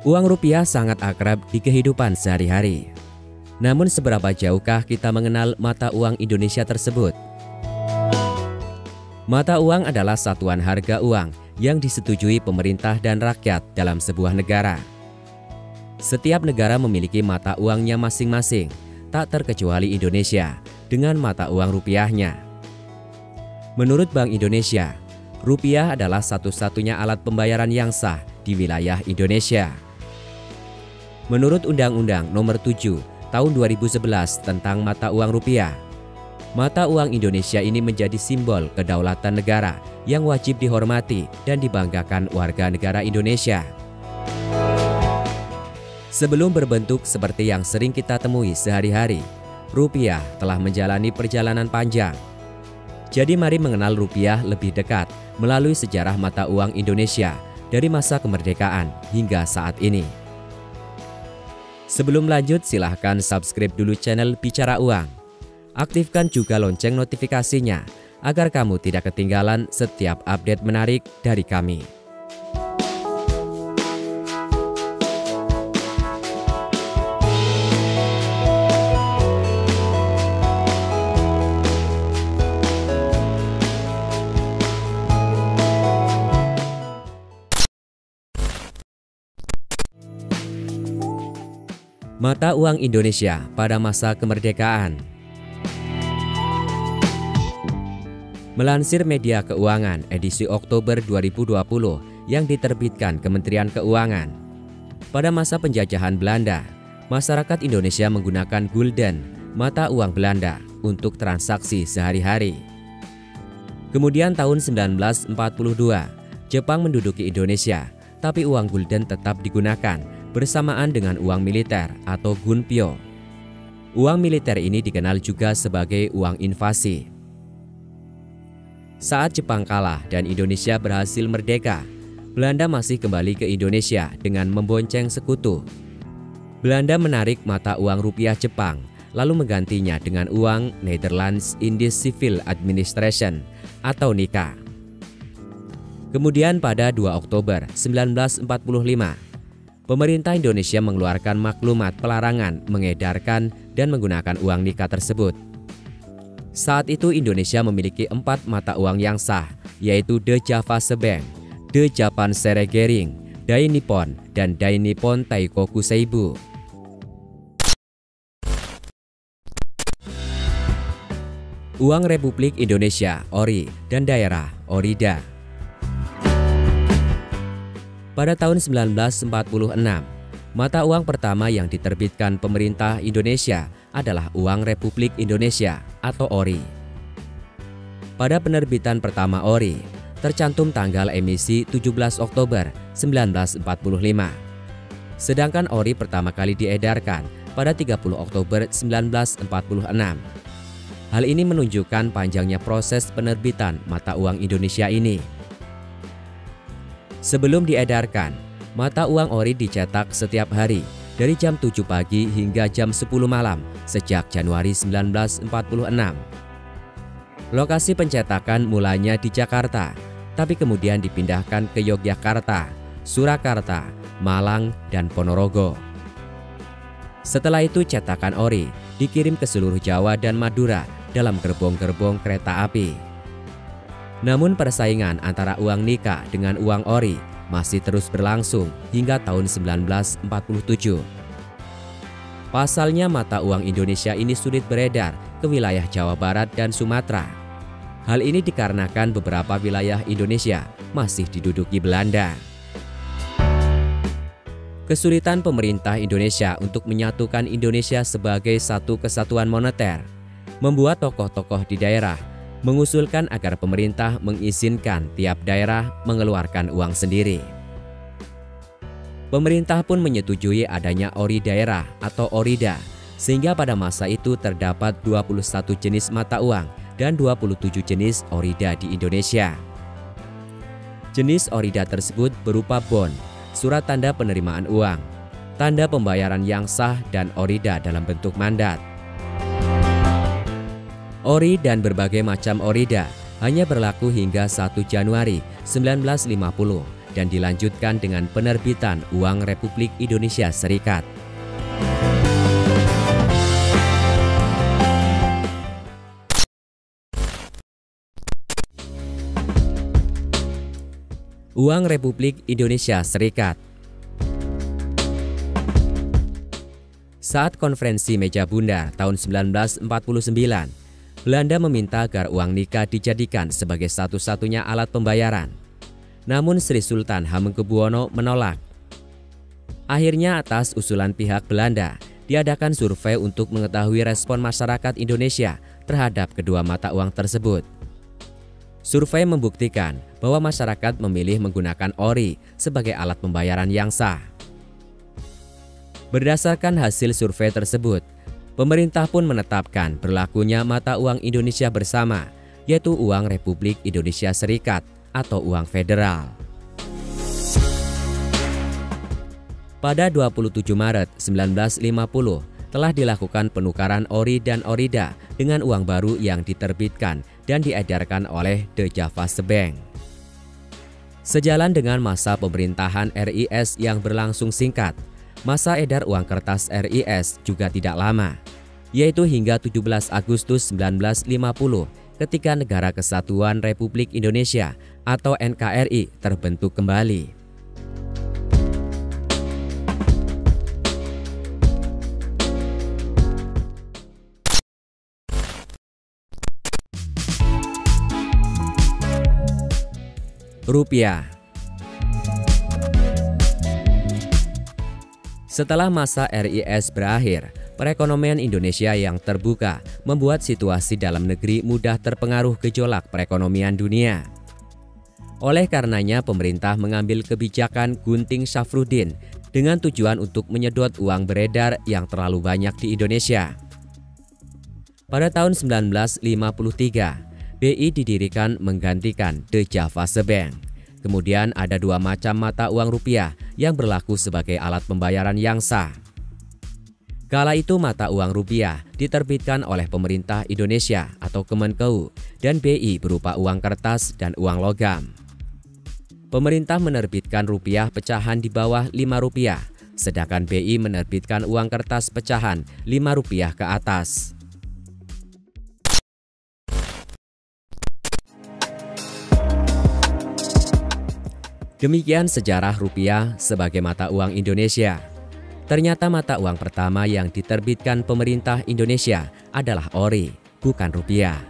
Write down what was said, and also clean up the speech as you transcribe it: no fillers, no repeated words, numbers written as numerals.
Uang rupiah sangat akrab di kehidupan sehari-hari. Namun seberapa jauhkah kita mengenal mata uang Indonesia tersebut? Mata uang adalah satuan harga uang yang disetujui pemerintah dan rakyat dalam sebuah negara. Setiap negara memiliki mata uangnya masing-masing, tak terkecuali Indonesia dengan mata uang rupiahnya. Menurut Bank Indonesia, rupiah adalah satu-satunya alat pembayaran yang sah di wilayah Indonesia. Menurut Undang-Undang Nomor 7 Tahun 2011 tentang mata uang rupiah, mata uang Indonesia ini menjadi simbol kedaulatan negara yang wajib dihormati dan dibanggakan warga negara Indonesia. Sebelum berbentuk seperti yang sering kita temui sehari-hari, rupiah telah menjalani perjalanan panjang. Jadi mari mengenal rupiah lebih dekat melalui sejarah mata uang Indonesia dari masa kemerdekaan hingga saat ini. Sebelum lanjut, silahkan subscribe dulu channel Bicara Uang. Aktifkan juga lonceng notifikasinya agar kamu tidak ketinggalan setiap update menarik dari kami. Mata uang Indonesia pada masa kemerdekaan. Melansir Media Keuangan edisi Oktober 2020 yang diterbitkan Kementerian Keuangan, pada masa penjajahan Belanda, masyarakat Indonesia menggunakan gulden, mata uang Belanda, untuk transaksi sehari-hari. Kemudian tahun 1942, Jepang menduduki Indonesia, tapi uang gulden tetap digunakan bersamaan dengan uang militer atau gunpyo. Uang militer ini dikenal juga sebagai uang invasi. Saat Jepang kalah dan Indonesia berhasil merdeka, Belanda masih kembali ke Indonesia dengan membonceng sekutu. Belanda menarik mata uang rupiah Jepang, lalu menggantinya dengan uang Netherlands Indies Civil Administration atau NICA. Kemudian pada 2 Oktober 1945, pemerintah Indonesia mengeluarkan maklumat pelarangan mengedarkan dan menggunakan uang NICA tersebut. Saat itu Indonesia memiliki 4 mata uang yang sah, yaitu The Java Sebeng, The Japan Seregering, Dai Nippon, dan Dai Nippon Taikoku Seibu. Uang Republik Indonesia Ori dan daerah Orida. Pada tahun 1946, mata uang pertama yang diterbitkan pemerintah Indonesia adalah uang Republik Indonesia atau Ori. Pada penerbitan pertama Ori, tercantum tanggal emisi 17 Oktober 1945. Sedangkan Ori pertama kali diedarkan pada 30 Oktober 1946. Hal ini menunjukkan panjangnya proses penerbitan mata uang Indonesia ini. Sebelum diedarkan, mata uang Ori dicetak setiap hari dari jam 7 pagi hingga jam 10 malam sejak Januari 1946. Lokasi pencetakan mulanya di Jakarta, tapi kemudian dipindahkan ke Yogyakarta, Surakarta, Malang, dan Ponorogo. Setelah itu cetakan Ori dikirim ke seluruh Jawa dan Madura dalam gerbong-gerbong kereta api. Namun persaingan antara uang NICA dengan uang Ori masih terus berlangsung hingga tahun 1947. Pasalnya mata uang Indonesia ini sulit beredar ke wilayah Jawa Barat dan Sumatera. Hal ini dikarenakan beberapa wilayah Indonesia masih diduduki Belanda. Kesulitan pemerintah Indonesia untuk menyatukan Indonesia sebagai satu kesatuan moneter membuat tokoh-tokoh di daerah mengusulkan agar pemerintah mengizinkan tiap daerah mengeluarkan uang sendiri. Pemerintah pun menyetujui adanya Ori daerah atau Orida, sehingga pada masa itu terdapat 21 jenis mata uang dan 27 jenis Orida di Indonesia. Jenis Orida tersebut berupa bon, surat tanda penerimaan uang, tanda pembayaran yang sah, dan Orida dalam bentuk mandat. Ori dan berbagai macam Orida hanya berlaku hingga 1 Januari 1950 dan dilanjutkan dengan penerbitan uang Republik Indonesia Serikat. Uang Republik Indonesia Serikat. Saat konferensi meja bundar tahun 1949, Belanda meminta agar uang nikah dijadikan sebagai satu-satunya alat pembayaran. Namun Sri Sultan Hamengkubuwono menolak. Akhirnya atas usulan pihak Belanda, diadakan survei untuk mengetahui respon masyarakat Indonesia terhadap kedua mata uang tersebut. Survei membuktikan bahwa masyarakat memilih menggunakan ori sebagai alat pembayaran yang sah. Berdasarkan hasil survei tersebut, pemerintah pun menetapkan berlakunya mata uang Indonesia bersama, yaitu uang Republik Indonesia Serikat atau uang federal. Pada 27 Maret 1950 telah dilakukan penukaran ori dan orida dengan uang baru yang diterbitkan dan diedarkan oleh The Javase Bank. Sejalan dengan masa pemerintahan RIS yang berlangsung singkat, masa edar uang kertas RIS juga tidak lama, yaitu hingga 17 Agustus 1950 ketika Negara Kesatuan Republik Indonesia atau NKRI terbentuk kembali. Rupiah. Setelah masa RIS berakhir, perekonomian Indonesia yang terbuka membuat situasi dalam negeri mudah terpengaruh gejolak perekonomian dunia. Oleh karenanya, pemerintah mengambil kebijakan gunting Safruddin dengan tujuan untuk menyedot uang beredar yang terlalu banyak di Indonesia. Pada tahun 1953, BI didirikan menggantikan The Javase Bank. Kemudian ada dua macam mata uang rupiah yang berlaku sebagai alat pembayaran yang sah. Kala itu mata uang rupiah diterbitkan oleh pemerintah Indonesia atau Kemenkeu dan BI berupa uang kertas dan uang logam. Pemerintah menerbitkan rupiah pecahan di bawah Rp5, sedangkan BI menerbitkan uang kertas pecahan Rp5 ke atas. Demikian sejarah rupiah sebagai mata uang Indonesia. Ternyata mata uang pertama yang diterbitkan pemerintah Indonesia adalah ori, bukan rupiah.